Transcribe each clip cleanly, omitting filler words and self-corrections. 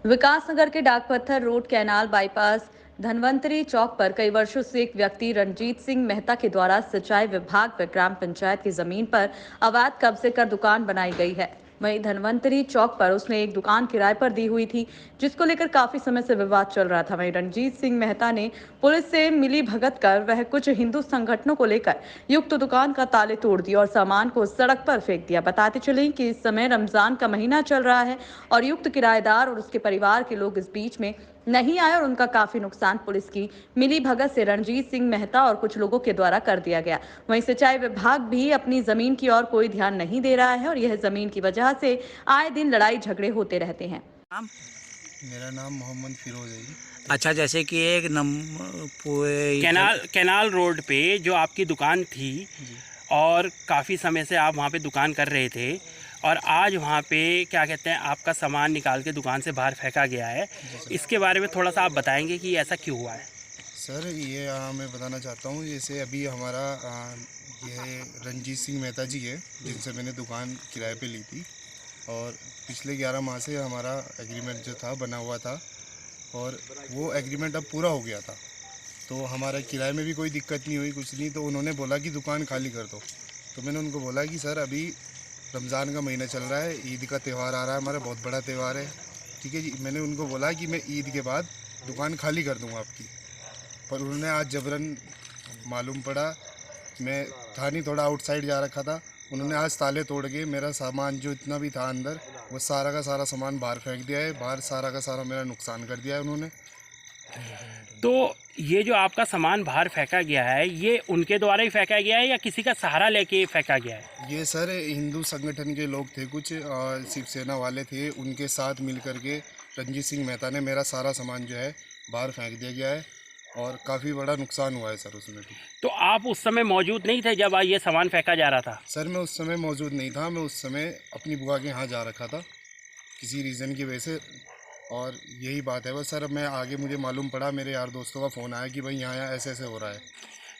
विकासनगर के Dakpathar road canal bypass Dhanvantari Chowk पर कई वर्षों से एक व्यक्ति रणजीत सिंह मेहता के द्वारा सिंचाई विभाग व ग्राम पंचायत की जमीन पर अवैध कब्जे कर दुकान बनाई गई है। वहीं धनवंतरी चौक पर उसने एक दुकान किराए पर दी हुई थी, जिसको लेकर काफी समय से विवाद चल रहा था। वहीं रणजीत सिंह मेहता ने पुलिस से मिली भगत कर वह कुछ हिंदू संगठनों को लेकर युक्त दुकान का ताले तोड़ दिया और सामान को सड़क पर फेंक दिया। बताते चले कि इस समय रमजान का महीना चल रहा है और युक्त किराएदार और उसके परिवार के लोग इस बीच में नहीं आए और उनका काफी नुकसान पुलिस की मिली भगत से रणजीत सिंह मेहता और कुछ लोगों के द्वारा कर दिया गया। वहीं सिंचाई विभाग भी अपनी जमीन की ओर कोई ध्यान नहीं दे रहा है और यह जमीन की वजह से आए दिन लड़ाई झगड़े होते रहते हैं। नाम? मेरा नाम मोहम्मद फिरोज है जी। अच्छा, जैसे कि एक कैनाल रोड पे जो आपकी दुकान थी और काफ़ी समय से आप वहाँ पे दुकान कर रहे थे और आज वहाँ पे क्या कहते हैं आपका सामान निकाल के दुकान से बाहर फेंका गया है, इसके बारे में थोड़ा सा आप बताएंगे कि ऐसा क्यों हुआ है? सर ये मैं बताना चाहता हूँ, जैसे अभी हमारा ये रणजीत सिंह मेहता जी है जिनसे मैंने दुकान किराए पे ली थी और पिछले 11 माह से हमारा एग्रीमेंट जो था बना हुआ था और वो एग्रीमेंट अब पूरा हो गया था, तो हमारा किराए में भी कोई दिक्कत नहीं हुई, कुछ नहीं। तो उन्होंने बोला कि दुकान खाली कर दो, तो मैंने उनको बोला कि सर अभी रमज़ान का महीना चल रहा है, ईद का त्यौहार आ रहा है, हमारा बहुत बड़ा त्यौहार है, ठीक है जी। मैंने उनको बोला कि मैं ईद के बाद दुकान खाली कर दूँगा आपकी, पर उन्होंने आज जबरन, मालूम पड़ा मैं था नहीं, थोड़ा आउटसाइड जा रखा था, उन्होंने आज ताले तोड़ के मेरा सामान जो इतना भी था अंदर वो सारा का सारा सामान बाहर फेंक दिया है, बाहर सारा का सारा मेरा नुकसान कर दिया है उन्होंने। तो ये जो आपका सामान बाहर फेंका गया है ये उनके द्वारा ही फेंका गया है या किसी का सहारा लेके फेंका गया है? ये सर हिंदू संगठन के लोग थे, कुछ शिवसेना वाले थे, उनके साथ मिल करके रणजीत सिंह मेहता ने मेरा सारा सामान जो है बाहर फेंक दिया गया है और काफ़ी बड़ा नुकसान हुआ है सर उसमें भी। तो आप उस समय मौजूद नहीं थे जब ये सामान फेंका जा रहा था? सर मैं उस समय मौजूद नहीं था, मैं उस समय अपनी बुआ के यहाँ जा रखा था किसी रीज़न की वजह से, और यही बात है बस सर। मैं आगे मुझे मालूम पड़ा, मेरे यार दोस्तों का फ़ोन आया कि भाई यहाँ ऐसे ऐसे हो रहा है।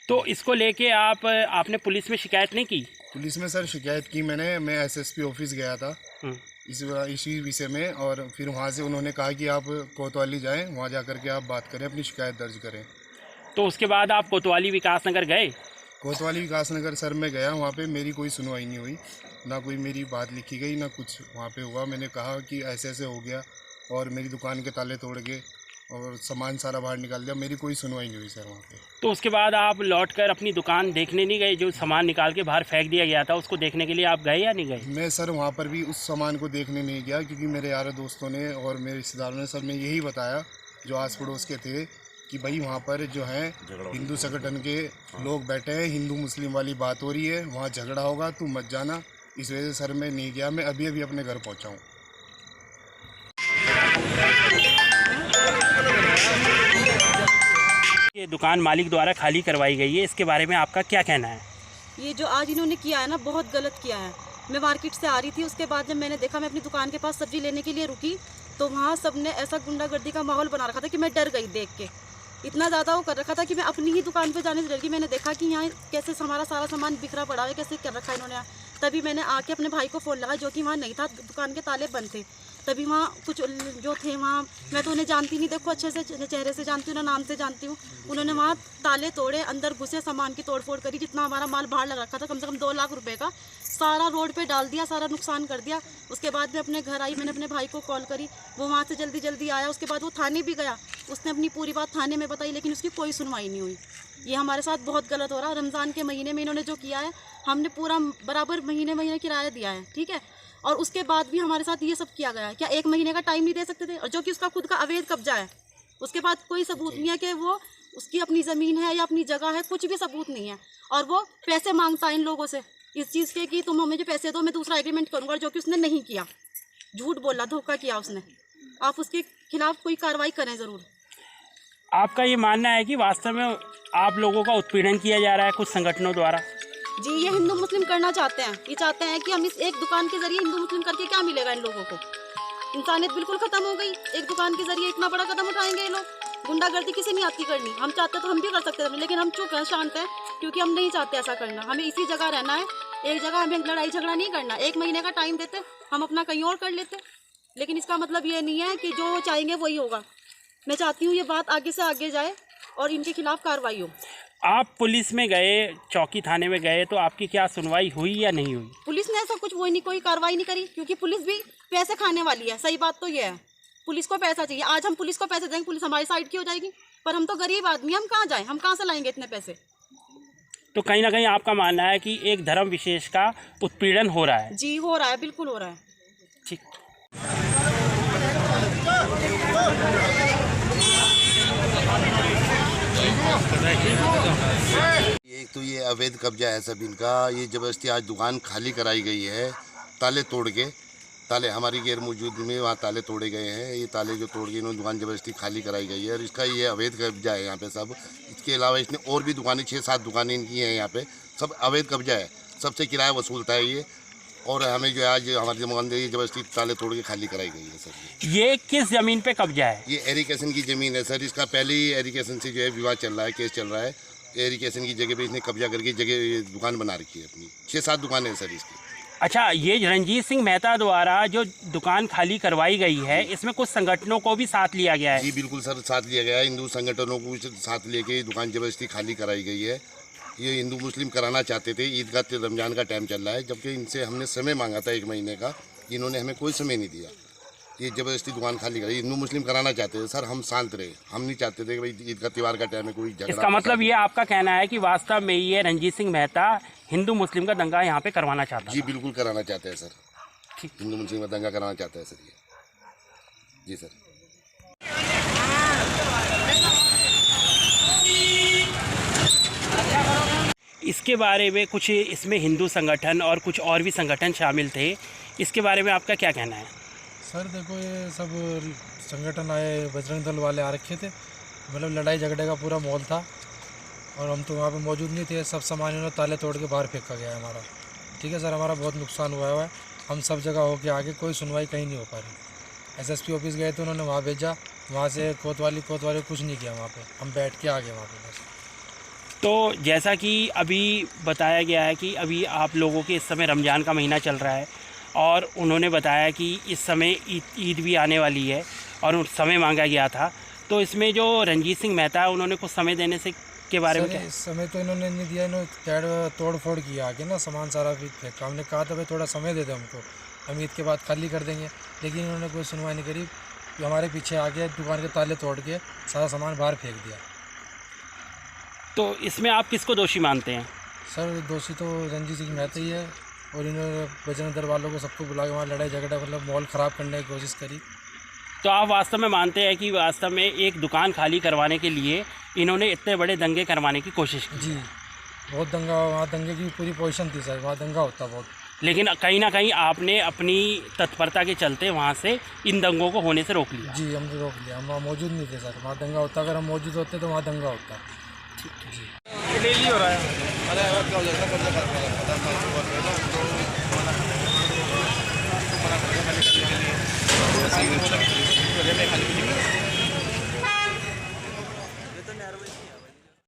तो इसको लेके आपने पुलिस में शिकायत नहीं की? पुलिस में सर शिकायत की मैंने, मैं एसएसपी ऑफिस गया था इसी विषय में, और फिर वहाँ से उन्होंने कहा कि आप कोतवाली जाएं, वहाँ जा कर के आप बात करें, अपनी शिकायत दर्ज करें। तो उसके बाद आप कोतवाली विकासनगर गए? कोतवाली विकासनगर सर मैं गया, वहाँ पे मेरी कोई सुनवाई नहीं हुई, ना कोई मेरी बात लिखी गई, ना कुछ वहाँ पे हुआ। मैंने कहा कि ऐसे ऐसे हो गया और मेरी दुकान के ताले तोड़ के और सामान सारा बाहर निकाल दिया, मेरी कोई सुनवाई नहीं हुई सर वहाँ पे। तो उसके बाद आप लौटकर अपनी दुकान देखने नहीं गए? जो सामान निकाल के बाहर फेंक दिया गया था उसको देखने के लिए आप गए या नहीं गए? मैं सर वहाँ पर भी उस सामान को देखने नहीं गया, क्योंकि मेरे यार दोस्तों ने और मेरे रिश्तेदारों ने सर मैं यही बताया जो आस पड़ोस के थे कि भाई वहाँ पर जो है हिंदू संगठन के लोग बैठे हैं, हिंदू मुस्लिम वाली बात हो रही है, वहाँ झगड़ा होगा, तू मत जाना। इस वजह से सर मैं नहीं गया, मैं अभी अभी अपने घर पहुँचा हूँ। ये दुकान मालिक द्वारा खाली करवाई गई है, इसके बारे में आपका क्या कहना है? ये जो आज इन्होंने किया है ना, बहुत गलत किया है। मैं मार्केट से आ रही थी, उसके बाद जब मैंने देखा, मैं अपनी दुकान के पास सब्जी लेने के लिए रुकी तो वहाँ सबने ऐसा गुंडागर्दी का माहौल बना रखा था कि मैं डर गई देख के। इतना ज़्यादा वो कर रखा था कि मैं अपनी ही दुकान पे जाने से डर गई। मैंने देखा कि यहाँ कैसे हमारा सारा सामान बिखरा पड़ा है, कैसे कर रखा है इन्होंने। तभी मैंने आके अपने भाई को फ़ोन लगाया, जो कि वहाँ नहीं था, दुकान के ताले बंद थे। तभी वहाँ कुछ जो थे वहाँ, मैं तो उन्हें जानती नहीं, देखो अच्छे से चेहरे से जानती हूँ ना, नाम से जानती हूँ। उन्होंने वहाँ ताले तोड़े, अंदर घुसे, सामान की तोड़फोड़ करी, जितना हमारा माल बाहर लग रखा था कम से कम 2 लाख रुपए का, सारा रोड पे डाल दिया, सारा नुकसान कर दिया। उसके बाद मैं अपने घर आई, मैंने अपने भाई को कॉल करी, वो वहाँ से जल्दी जल्दी आया। उसके बाद वो थाने भी गया, उसने अपनी पूरी बात थाने में बताई, लेकिन उसकी कोई सुनवाई नहीं हुई। ये हमारे साथ बहुत गलत हो रहा है। रमज़ान के महीने में इन्होंने जो किया है, हमने पूरा बराबर महीने किराया दिया है, ठीक है, और उसके बाद भी हमारे साथ ये सब किया गया है। क्या 1 महीने का टाइम नहीं दे सकते थे? और जो कि उसका खुद का अवैध कब्जा है, उसके बाद कोई सबूत नहीं है कि वो उसकी अपनी ज़मीन है या अपनी जगह है, कुछ भी सबूत नहीं है। और वो पैसे मांगता है इन लोगों से इस चीज़ के कि तुम हमें जो पैसे दो, मैं दूसरा एग्रीमेंट करूँगा, जो कि उसने नहीं किया, झूठ बोला, धोखा किया उसने। आप उसके खिलाफ कोई कार्रवाई करें ज़रूर। आपका ये मानना है कि वास्तव में आप लोगों का उत्पीड़न किया जा रहा है कुछ संगठनों द्वारा? जी, ये हिंदू मुस्लिम करना चाहते हैं। ये चाहते हैं कि हम इस एक दुकान के जरिए हिंदू मुस्लिम करके क्या मिलेगा इन लोगों को? इंसानियत बिल्कुल खत्म हो गई। एक दुकान के जरिए इतना बड़ा कदम उठाएंगे ये लोग। गुंडागर्दी किसी नहीं आती करनी। हम चाहते तो हम भी कर सकते थे, लेकिन हम चुप हैं, शांत हैं, क्योंकि हम नहीं चाहते ऐसा करना। हमें इसी जगह रहना है, एक जगह हमें लड़ाई झगड़ा नहीं करना। 1 महीने का टाइम देते, हम अपना कहीं और कर लेते। लेकिन इसका मतलब ये नहीं है कि जो वो चाहेंगे वही होगा। मैं चाहती हूँ ये बात आगे से आगे जाए और इनके खिलाफ कार्रवाई हो। आप पुलिस में गए, चौकी थाने में गए, तो आपकी क्या सुनवाई हुई या नहीं हुई? पुलिस ने ऐसा कुछ वो नहीं, कोई कार्रवाई नहीं करी, क्योंकि पुलिस भी पैसे खाने वाली है। सही बात तो ये है, पुलिस को पैसा चाहिए। आज हम पुलिस को पैसे देंगे, पुलिस हमारी साइड की हो जाएगी, पर हम तो गरीब आदमी, हम कहाँ जाएं, हम कहाँ से लाएंगे इतने पैसे? तो कहीं ना कहीं आपका मानना है कि एक धर्म विशेष का उत्पीड़न हो रहा है? जी हो रहा है, बिल्कुल हो रहा है। ठीक। एक तो ये अवैध कब्जा है सब इनका। ये ज़बरदस्ती आज दुकान खाली कराई गई है, ताले तोड़ के। ताले हमारी गैर मौजूदगी में वहाँ ताले तोड़े गए हैं। ये ताले जो तोड़ के इन्होंने दुकान ज़बरदस्ती खाली कराई गई है और इसका ये अवैध कब्जा है यहाँ पे सब। इसके अलावा इसने और भी दुकानें 6-7 दुकानें इनकी हैं यहाँ पे, सब अवैध कब्जा है। सबसे किराया वसूलता है ये, और हमें जो है आज हमारी दुकान ज़बरदस्ती ताले तोड़ के खाली कराई गई है सर। ये किस ज़मीन पे कब्जा है? ये एरिकेशन की ज़मीन है सर। इसका पहले ही एरिकेशन से जो है विवाद चल रहा है, केस चल रहा है। एरिकेशन की जगह पे इसने कब्जा करके जगह दुकान बना रखी है अपनी। 6-7 दुकानें हैं सर इसकी। अच्छा, ये रणजीत सिंह मेहता द्वारा जो दुकान खाली करवाई गई है, इसमें कुछ संगठनों को भी साथ लिया गया है? जी बिल्कुल सर, साथ लिया गया है। हिंदू संगठनों को साथ लेके दुकान ज़बरदस्ती खाली कराई गई है। ये हिंदू मुस्लिम कराना चाहते थे। ईद का रमज़ान का टाइम चल रहा है, जबकि इनसे हमने समय मांगा था 1 महीने का, इन्होंने हमें कोई समय नहीं दिया। ये ज़बरदस्ती दुकान खाली कराई। हिंदू मुस्लिम कराना चाहते थे सर, हम शांत रहे। हम नहीं चाहते थे कि भाई ईद का त्यौहार का टाइम है कोई झगड़ा। इसका मतलब ये आपका कहना है कि वास्तव में ये रणजीत सिंह मेहता हिंदू मुस्लिम का दंगा यहाँ पे करवाना चाहता जी था? बिल्कुल कराना चाहते हैं सर। ठीक। हिंदू मुस्लिम का दंगा कराना चाहते हैं सर ये। जी सर। इसके बारे में कुछ, इसमें हिंदू संगठन और कुछ और भी संगठन शामिल थे, इसके बारे में आपका क्या कहना है? सर देखो, ये सब संगठन आए, बजरंग दल वाले आ रखे थे। मतलब लड़ाई झगड़े का पूरा माहौल था और हम तो वहाँ पे मौजूद नहीं थे। सब सामान इन्होंने ताले तोड़ के बाहर फेंका गया है हमारा। ठीक है सर, हमारा बहुत नुकसान हुआ है। हम सब जगह होके आगे कोई सुनवाई कहीं नहीं हो पा रही। एसएसपी ऑफिस गए थे, उन्होंने वहाँ भेजा, वहाँ से कोतवाली कुछ नहीं किया वहाँ पे। हम बैठ के आ गए वहाँ पे बस। तो जैसा कि अभी बताया गया है कि अभी आप लोगों के इस समय रमज़ान का महीना चल रहा है और उन्होंने बताया कि इस समय ईद भी आने वाली है और समय मांगा गया था, तो इसमें जो रणजीत सिंह मेहता है उन्होंने कुछ समय देने से के बारे में क्या? इस समय तो इन्होंने नहीं दिया। इन्होंने तोड़ फोड़ किया आगे ना, सामान सारा भी फेंका। हमने कहा था भाई थोड़ा समय दे दे हमको, हम ईद के बाद खाली कर देंगे, लेकिन इन्होंने कोई सुनवाई नहीं करी। हमारे पीछे आ गया, दुकान के ताले तोड़ के सारा सामान बाहर फेंक दिया। तो इसमें आप किसको दोषी मानते हैं? सर दोषी तो रणजीत सिंह मेहता ही है, और इन्होंने बजरंग दल वालों को सबको बुला के वहाँ लड़ाई झगड़ा, मतलब माहौल ख़राब करने की कोशिश करी। तो आप वास्तव में मानते हैं कि वास्तव में एक दुकान खाली करवाने के लिए इन्होंने इतने बड़े दंगे करवाने की कोशिश की? जी बहुत दंगा, वहाँ दंगे की पूरी पोजीशन थी सर, वहाँ दंगा होता बहुत। लेकिन कहीं ना कहीं आपने अपनी तत्परता के चलते वहाँ से इन दंगों को होने से रोक लिया? जी हमने रोक लिया, हम वहाँ मौजूद नहीं थे सर। वहाँ दंगा होता, अगर हम मौजूद होते तो वहाँ दंगा होता। ठीक है जी। डेली हो रहा है।